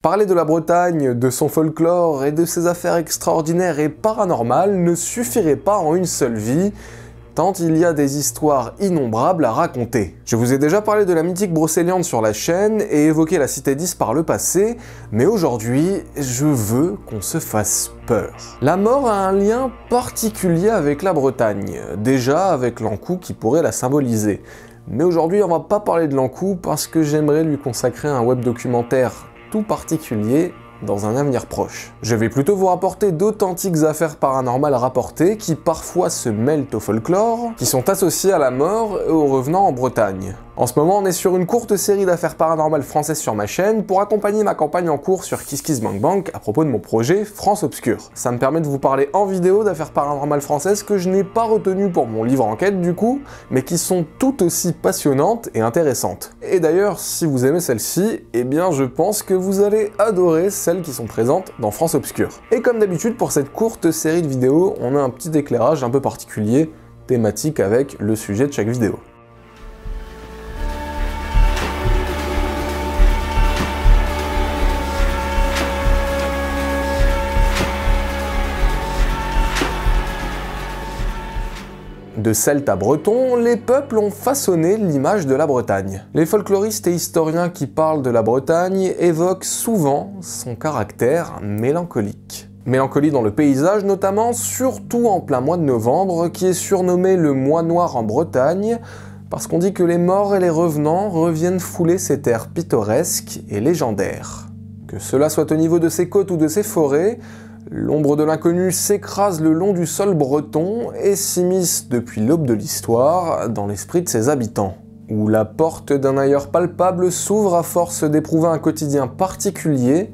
Parler de la Bretagne, de son folklore et de ses affaires extraordinaires et paranormales ne suffirait pas en une seule vie, tant il y a des histoires innombrables à raconter. Je vous ai déjà parlé de la mythique Brocéliande sur la chaîne et évoqué la Cité 10 par le passé, mais aujourd'hui, je veux qu'on se fasse peur. La mort a un lien particulier avec la Bretagne, déjà avec l'Ankou qui pourrait la symboliser. Mais aujourd'hui, on va pas parler de l'Ankou parce que j'aimerais lui consacrer un web documentaire tout particulier dans un avenir proche. Je vais plutôt vous rapporter d'authentiques affaires paranormales rapportées qui parfois se mêlent au folklore, qui sont associées à la mort et aux revenants en Bretagne. En ce moment, on est sur une courte série d'affaires paranormales françaises sur ma chaîne pour accompagner ma campagne en cours sur KissKissBankBank à propos de mon projet France Obscure. Ça me permet de vous parler en vidéo d'affaires paranormales françaises que je n'ai pas retenues pour mon livre enquête du coup, mais qui sont tout aussi passionnantes et intéressantes. Et d'ailleurs, si vous aimez celle-ci, eh bien je pense que vous allez adorer celles qui sont présentes dans France Obscure. Et comme d'habitude, pour cette courte série de vidéos, on a un petit éclairage un peu particulier, thématique avec le sujet de chaque vidéo. De celte à breton, les peuples ont façonné l'image de la Bretagne. Les folkloristes et historiens qui parlent de la Bretagne évoquent souvent son caractère mélancolique. Mélancolie dans le paysage notamment, surtout en plein mois de novembre, qui est surnommé le mois noir en Bretagne, parce qu'on dit que les morts et les revenants reviennent fouler ces terres pittoresques et légendaires. Que cela soit au niveau de ses côtes ou de ses forêts, l'ombre de l'inconnu s'écrase le long du sol breton et s'immisce depuis l'aube de l'histoire dans l'esprit de ses habitants. Où la porte d'un ailleurs palpable s'ouvre à force d'éprouver un quotidien particulier,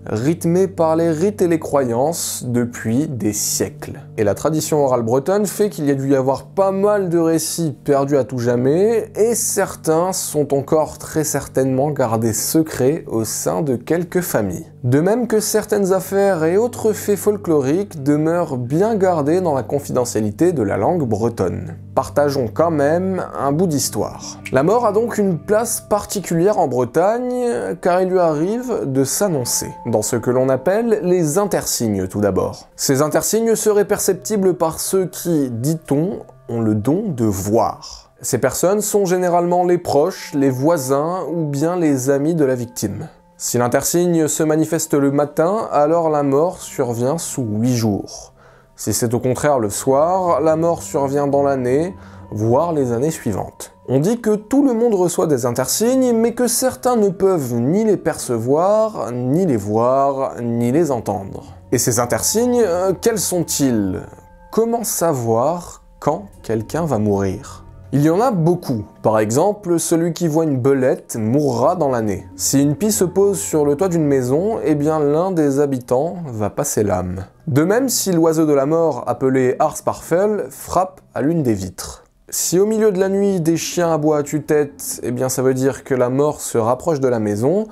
rythmé par les rites et les croyances depuis des siècles. Et la tradition orale bretonne fait qu'il y a dû y avoir pas mal de récits perdus à tout jamais, et certains sont encore très certainement gardés secrets au sein de quelques familles. De même que certaines affaires et autres faits folkloriques demeurent bien gardés dans la confidentialité de la langue bretonne. Partageons quand même un bout d'histoire. La mort a donc une place particulière en Bretagne, car il lui arrive de s'annoncer, dans ce que l'on appelle les intersignes tout d'abord. Ces intersignes seraient perceptibles par ceux qui, dit-on, ont le don de voir. Ces personnes sont généralement les proches, les voisins ou bien les amis de la victime. Si l'intersigne se manifeste le matin, alors la mort survient sous 8 jours. Si c'est au contraire le soir, la mort survient dans l'année, voire les années suivantes. On dit que tout le monde reçoit des intersignes, mais que certains ne peuvent ni les percevoir, ni les voir, ni les entendre. Et ces intersignes, quels sont-ils? Comment savoir quand quelqu'un va mourir? Il y en a beaucoup. Par exemple, celui qui voit une belette mourra dans l'année. Si une pie se pose sur le toit d'une maison, eh bien l'un des habitants va passer l'âme. De même si l'oiseau de la mort, appelé Harsparfel, frappe à l'une des vitres. Si au milieu de la nuit des chiens aboient à tue-tête, eh bien ça veut dire que la mort se rapproche de la maison,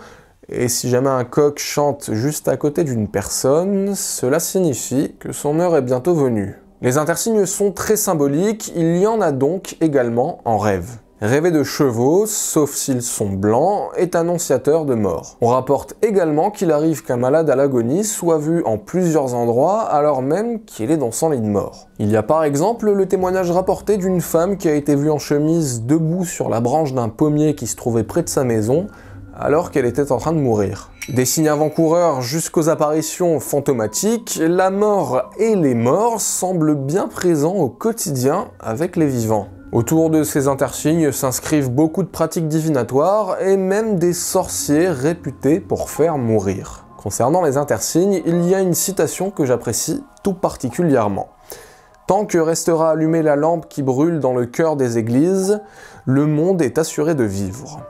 et si jamais un coq chante juste à côté d'une personne, cela signifie que son heure est bientôt venue. Les intersignes sont très symboliques, il y en a donc également en rêve. Rêver de chevaux, sauf s'ils sont blancs, est annonciateur de mort. On rapporte également qu'il arrive qu'un malade à l'agonie soit vu en plusieurs endroits alors même qu'il est dans son lit de mort. Il y a par exemple le témoignage rapporté d'une femme qui a été vue en chemise debout sur la branche d'un pommier qui se trouvait près de sa maison alors qu'elle était en train de mourir. Des signes avant-coureurs jusqu'aux apparitions fantomatiques, la mort et les morts semblent bien présents au quotidien avec les vivants. Autour de ces intersignes s'inscrivent beaucoup de pratiques divinatoires et même des sorciers réputés pour faire mourir. Concernant les intersignes, il y a une citation que j'apprécie tout particulièrement. « Tant que restera allumée la lampe qui brûle dans le cœur des églises, le monde est assuré de vivre.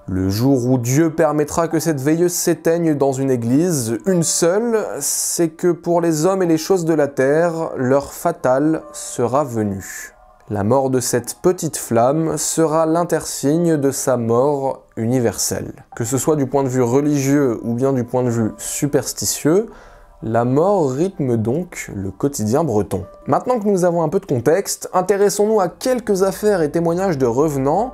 Le jour où Dieu permettra que cette veilleuse s'éteigne dans une église, une seule, c'est que pour les hommes et les choses de la terre, l'heure fatale sera venue. La mort de cette petite flamme sera l'intersigne de sa mort universelle. Que ce soit du point de vue religieux ou bien du point de vue superstitieux, la mort rythme donc le quotidien breton. Maintenant que nous avons un peu de contexte, intéressons-nous à quelques affaires et témoignages de revenants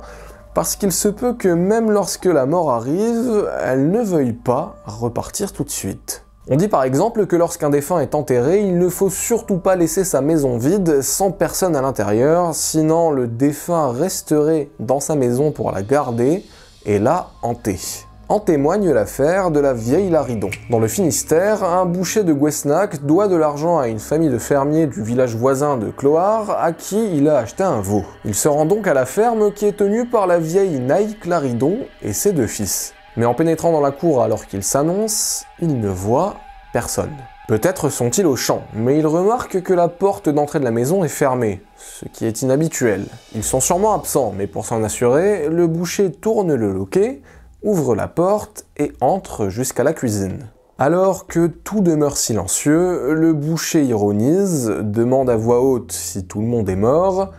parce qu'il se peut que même lorsque la mort arrive, elle ne veuille pas repartir tout de suite. On dit par exemple que lorsqu'un défunt est enterré, il ne faut surtout pas laisser sa maison vide sans personne à l'intérieur, sinon le défunt resterait dans sa maison pour la garder et la hanter. En témoigne l'affaire de la vieille Laridon. Dans le Finistère, un boucher de Guesnac doit de l'argent à une famille de fermiers du village voisin de Clohars à qui il a acheté un veau. Il se rend donc à la ferme qui est tenue par la vieille Naïque Laridon et ses 2 fils. Mais en pénétrant dans la cour alors qu'il s'annonce, il ne voit personne. Peut-être sont-ils au champ, mais il remarque que la porte d'entrée de la maison est fermée, ce qui est inhabituel. Ils sont sûrement absents, mais pour s'en assurer, le boucher tourne le loquet, ouvre la porte et entre jusqu'à la cuisine. Alors que tout demeure silencieux, le boucher ironise, demande à voix haute si tout le monde est mort,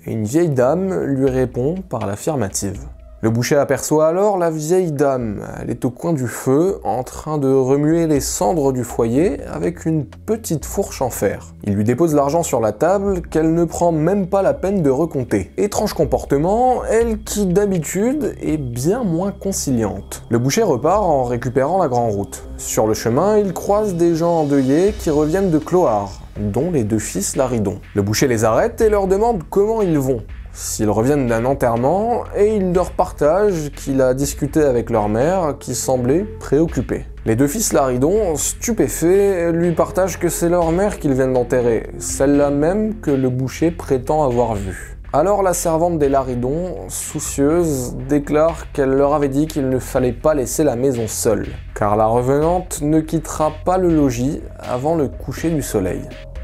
et une vieille dame lui répond par l'affirmative. Le boucher aperçoit alors la vieille dame. Elle est au coin du feu, en train de remuer les cendres du foyer avec une petite fourche en fer. Il lui dépose l'argent sur la table qu'elle ne prend même pas la peine de recompter. Étrange comportement, elle qui d'habitude est bien moins conciliante. Le boucher repart en récupérant la grande route. Sur le chemin, il croise des gens endeuillés qui reviennent de Clohars, dont les 2 fils Laridon. Le boucher les arrête et leur demande comment ils vont. S'ils reviennent d'un enterrement, et il leur partage qu'il a discuté avec leur mère qui semblait préoccupée. Les 2 fils Laridon, stupéfaits, lui partagent que c'est leur mère qu'ils viennent d'enterrer, celle-là même que le boucher prétend avoir vue. Alors la servante des Laridon, soucieuse, déclare qu'elle leur avait dit qu'il ne fallait pas laisser la maison seule, car la revenante ne quittera pas le logis avant le coucher du soleil.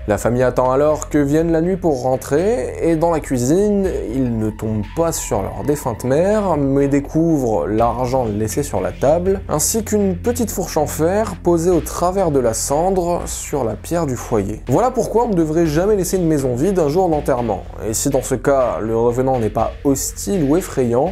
La famille attend alors que vienne la nuit pour rentrer, et dans la cuisine, ils ne tombent pas sur leur défunte mère, mais découvrent l'argent laissé sur la table, ainsi qu'une petite fourche en fer posée au travers de la cendre sur la pierre du foyer. Voilà pourquoi on ne devrait jamais laisser une maison vide un jour d'enterrement, et si dans ce cas, le revenant n'est pas hostile ou effrayant,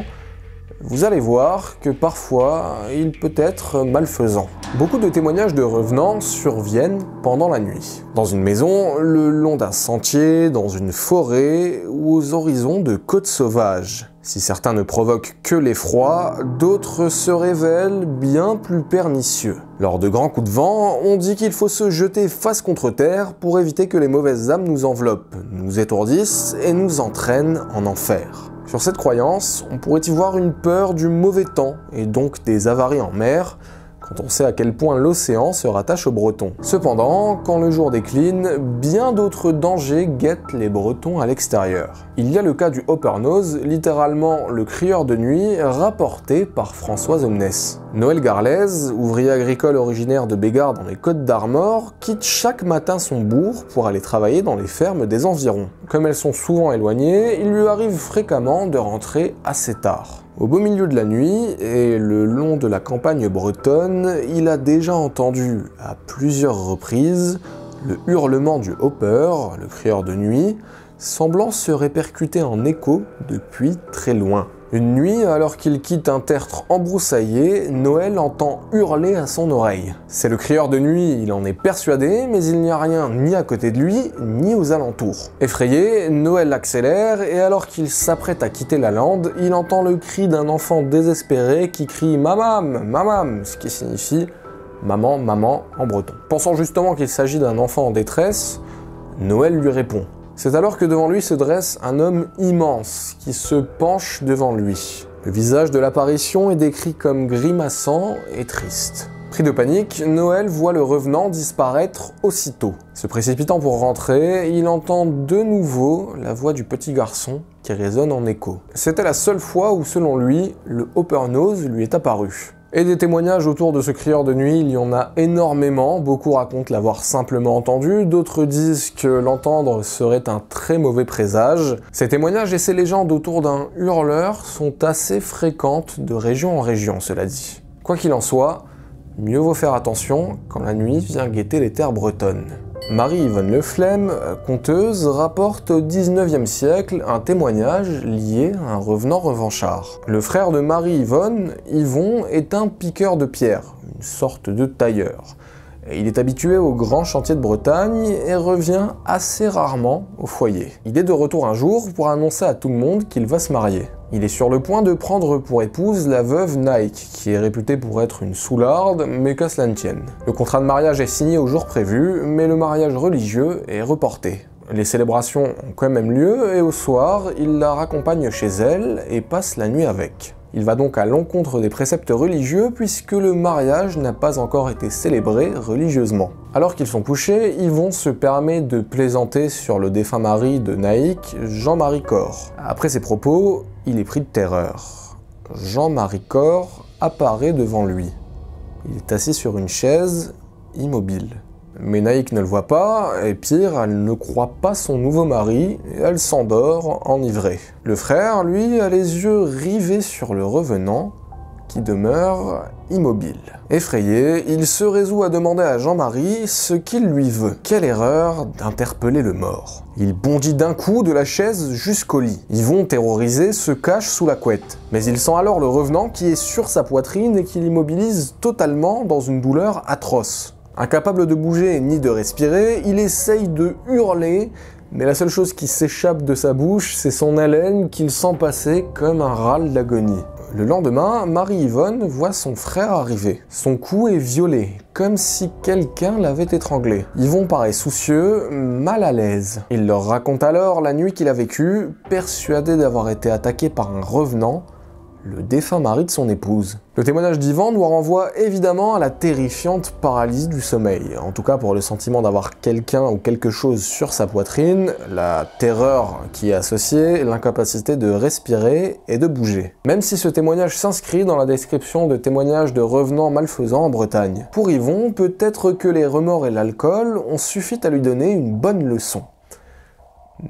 vous allez voir que parfois, il peut être malfaisant. Beaucoup de témoignages de revenants surviennent pendant la nuit. Dans une maison, le long d'un sentier, dans une forêt ou aux horizons de côtes sauvages. Si certains ne provoquent que l'effroi, d'autres se révèlent bien plus pernicieux. Lors de grands coups de vent, on dit qu'il faut se jeter face contre terre pour éviter que les mauvaises âmes nous enveloppent, nous étourdissent et nous entraînent en enfer. Sur cette croyance, on pourrait y voir une peur du mauvais temps, et donc des avaries en mer, quand on sait à quel point l'océan se rattache aux Bretons. Cependant, quand le jour décline, bien d'autres dangers guettent les Bretons à l'extérieur. Il y a le cas du Hopper-Nose, littéralement le crieur de nuit, rapporté par Françoise Omnès. Noël Garlez, ouvrier agricole originaire de Bégard dans les Côtes d'Armor, quitte chaque matin son bourg pour aller travailler dans les fermes des environs. Comme elles sont souvent éloignées, il lui arrive fréquemment de rentrer assez tard. Au beau milieu de la nuit, et le long de la campagne bretonne, il a déjà entendu, à plusieurs reprises, le hurlement du Hopper, le crieur de nuit, semblant se répercuter en écho depuis très loin. Une nuit, alors qu'il quitte un tertre embroussaillé, Noël entend hurler à son oreille. C'est le crieur de nuit, il en est persuadé, mais il n'y a rien ni à côté de lui, ni aux alentours. Effrayé, Noël accélère, et alors qu'il s'apprête à quitter la lande, il entend le cri d'un enfant désespéré qui crie « Mamam, mamam », ce qui signifie « maman, maman » en breton. Pensant justement qu'il s'agit d'un enfant en détresse, Noël lui répond. C'est alors que devant lui se dresse un homme immense qui se penche devant lui. Le visage de l'apparition est décrit comme grimaçant et triste. Pris de panique, Noël voit le revenant disparaître aussitôt. Se précipitant pour rentrer, il entend de nouveau la voix du petit garçon qui résonne en écho. C'était la seule fois où, selon lui, le Hopper-Nose lui est apparu. Et des témoignages autour de ce crieur de nuit, il y en a énormément. Beaucoup racontent l'avoir simplement entendu, d'autres disent que l'entendre serait un très mauvais présage. Ces témoignages et ces légendes autour d'un hurleur sont assez fréquentes de région en région, cela dit. Quoi qu'il en soit, mieux vaut faire attention quand la nuit vient guetter les terres bretonnes. Marie-Yvonne Leflemme, conteuse, rapporte au XIXe siècle un témoignage lié à un revenant revanchard. Le frère de Marie-Yvonne, Yvon, est un piqueur de pierre, une sorte de tailleur. Il est habitué aux grands chantiers de Bretagne et revient assez rarement au foyer. Il est de retour un jour pour annoncer à tout le monde qu'il va se marier. Il est sur le point de prendre pour épouse la veuve Naik, qui est réputée pour être une soularde, mais qu'à cela ne tienne. Le contrat de mariage est signé au jour prévu, mais le mariage religieux est reporté. Les célébrations ont quand même lieu, et au soir, il la raccompagne chez elle et passe la nuit avec. Il va donc à l'encontre des préceptes religieux puisque le mariage n'a pas encore été célébré religieusement. Alors qu'ils sont couchés, Yvon se permet de plaisanter sur le défunt mari de Naik, Jean-Marie Cor. Après ces propos, il est pris de terreur. Jean-Marie Cor apparaît devant lui. Il est assis sur une chaise, immobile. Mais Naik ne le voit pas, et pire, elle ne croit pas son nouveau mari, et elle s'endort, enivrée. Le frère, lui, a les yeux rivés sur le revenant, qui demeure immobile. Effrayé, il se résout à demander à Jean-Marie ce qu'il lui veut. Quelle erreur d'interpeller le mort. Il bondit d'un coup de la chaise jusqu'au lit. Yvon, terrorisé, se cache sous la couette. Mais il sent alors le revenant qui est sur sa poitrine et qui l'immobilise totalement dans une douleur atroce. Incapable de bouger ni de respirer, il essaye de hurler, mais la seule chose qui s'échappe de sa bouche, c'est son haleine qu'il sent passer comme un râle d'agonie. Le lendemain, Marie-Yvonne voit son frère arriver. Son cou est violet, comme si quelqu'un l'avait étranglé. Yvon paraît soucieux, mal à l'aise. Il leur raconte alors la nuit qu'il a vécue, persuadé d'avoir été attaqué par un revenant, le défunt mari de son épouse. Le témoignage d'Yvon nous renvoie évidemment à la terrifiante paralysie du sommeil, en tout cas pour le sentiment d'avoir quelqu'un ou quelque chose sur sa poitrine, la terreur qui est associée, l'incapacité de respirer et de bouger. Même si ce témoignage s'inscrit dans la description de témoignages de revenants malfaisants en Bretagne. Pour Yvon, peut-être que les remords et l'alcool ont suffi à lui donner une bonne leçon.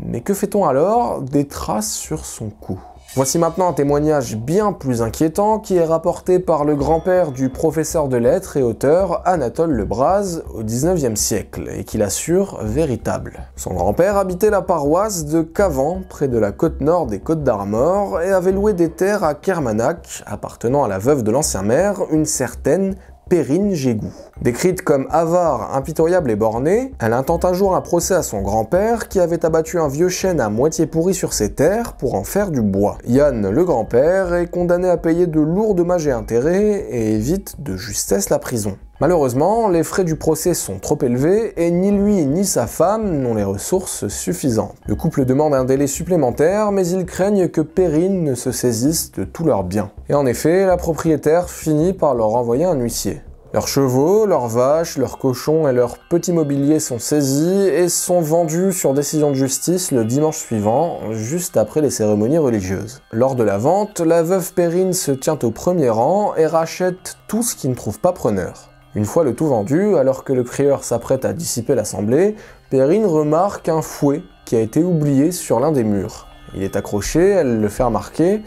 Mais que fait-on alors des traces sur son cou ? Voici maintenant un témoignage bien plus inquiétant qui est rapporté par le grand-père du professeur de lettres et auteur Anatole Le Braz au XIXe siècle et qu'il assure véritable. Son grand-père habitait la paroisse de Cavan, près de la côte nord des Côtes d'Armor, et avait loué des terres à Kermanac, appartenant à la veuve de l'ancien maire, une certaine Perrine Gégou. Décrite comme avare, impitoyable et bornée, elle intente un jour un procès à son grand-père qui avait abattu un vieux chêne à moitié pourri sur ses terres pour en faire du bois. Yann, le grand-père, est condamné à payer de lourds dommages et intérêts et évite de justesse la prison. Malheureusement, les frais du procès sont trop élevés et ni lui ni sa femme n'ont les ressources suffisantes. Le couple demande un délai supplémentaire, mais ils craignent que Perrine ne se saisisse de tous leurs biens. Et en effet, la propriétaire finit par leur envoyer un huissier. Leurs chevaux, leurs vaches, leurs cochons et leur petit mobilier sont saisis et sont vendus sur décision de justice le dimanche suivant, juste après les cérémonies religieuses. Lors de la vente, la veuve Perrine se tient au premier rang et rachète tout ce qui ne trouve pas preneur. Une fois le tout vendu, alors que le prieur s'apprête à dissiper l'assemblée, Perrine remarque un fouet qui a été oublié sur l'un des murs. Il est accroché, elle le fait remarquer,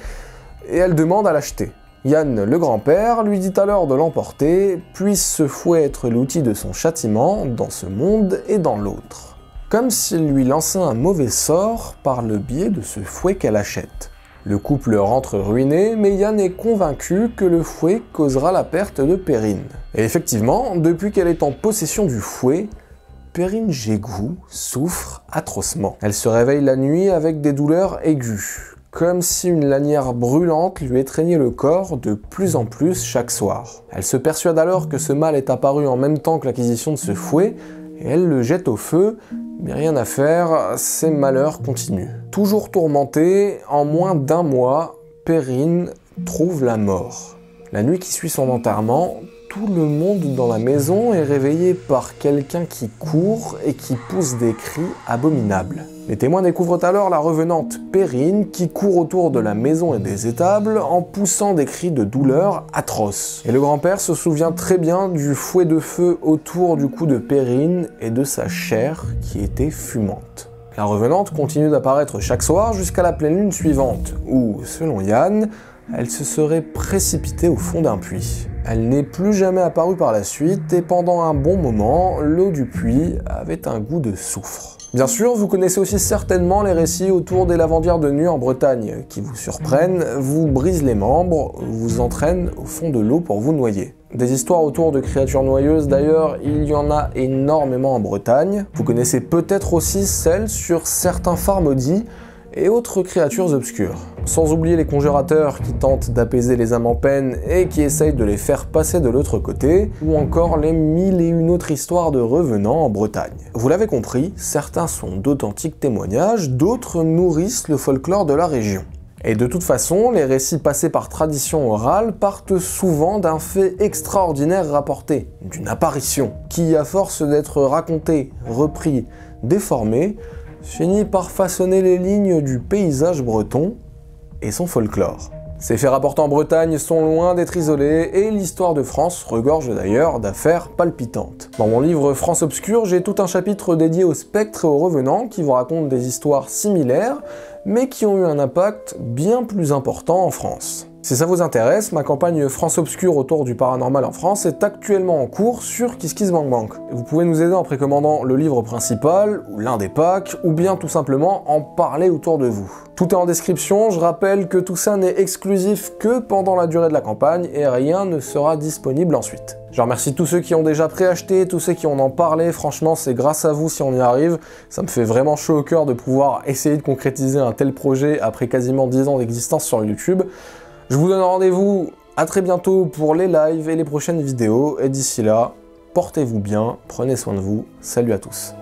et elle demande à l'acheter. Yann, le grand-père, lui dit alors de l'emporter, puisse ce fouet être l'outil de son châtiment dans ce monde et dans l'autre. Comme s'il lui lançait un mauvais sort par le biais de ce fouet qu'elle achète. Le couple rentre ruiné, mais Yann est convaincu que le fouet causera la perte de Perrine. Et effectivement, depuis qu'elle est en possession du fouet, Perrine Gégou souffre atrocement. Elle se réveille la nuit avec des douleurs aiguës, comme si une lanière brûlante lui étreignait le corps de plus en plus chaque soir. Elle se persuade alors que ce mal est apparu en même temps que l'acquisition de ce fouet, et elle le jette au feu, mais rien à faire, ses malheurs continuent. Toujours tourmentée, en moins d'un mois, Perrine trouve la mort. La nuit qui suit son enterrement, tout le monde dans la maison est réveillé par quelqu'un qui court et qui pousse des cris abominables. Les témoins découvrent alors la revenante Perrine qui court autour de la maison et des étables en poussant des cris de douleur atroces. Et le grand-père se souvient très bien du fouet de feu autour du cou de Perrine et de sa chair qui était fumante. La revenante continue d'apparaître chaque soir jusqu'à la pleine lune suivante, où, selon Yann, elle se serait précipitée au fond d'un puits. Elle n'est plus jamais apparue par la suite et pendant un bon moment, l'eau du puits avait un goût de soufre. Bien sûr, vous connaissez aussi certainement les récits autour des lavandières de nuit en Bretagne, qui vous surprennent, vous brisent les membres, vous entraînent au fond de l'eau pour vous noyer. Des histoires autour de créatures noyeuses d'ailleurs, il y en a énormément en Bretagne. Vous connaissez peut-être aussi celles sur certains phares maudits, et autres créatures obscures. Sans oublier les conjurateurs qui tentent d'apaiser les âmes en peine et qui essayent de les faire passer de l'autre côté, ou encore les 1001 autres histoires de revenants en Bretagne. Vous l'avez compris, certains sont d'authentiques témoignages, d'autres nourrissent le folklore de la région. Et de toute façon, les récits passés par tradition orale partent souvent d'un fait extraordinaire rapporté, d'une apparition, qui, à force d'être raconté, repris, déformé, finit par façonner les lignes du paysage breton et son folklore. Ces faits rapportés en Bretagne sont loin d'être isolés, et l'histoire de France regorge d'ailleurs d'affaires palpitantes. Dans mon livre France Obscure, j'ai tout un chapitre dédié aux spectres et aux revenants qui vous racontent des histoires similaires, mais qui ont eu un impact bien plus important en France. Si ça vous intéresse, ma campagne France Obscure autour du paranormal en France est actuellement en cours sur KissKissBankBank. Vous pouvez nous aider en précommandant le livre principal, ou l'un des packs, ou bien tout simplement en parler autour de vous. Tout est en description, je rappelle que tout ça n'est exclusif que pendant la durée de la campagne et rien ne sera disponible ensuite. Je remercie tous ceux qui ont déjà préacheté, tous ceux qui en ont parlé, franchement c'est grâce à vous si on y arrive, ça me fait vraiment chaud au cœur de pouvoir essayer de concrétiser un tel projet après quasiment 10 ans d'existence sur YouTube. Je vous donne rendez-vous à très bientôt pour les lives et les prochaines vidéos, et d'ici là, portez-vous bien, prenez soin de vous, salut à tous.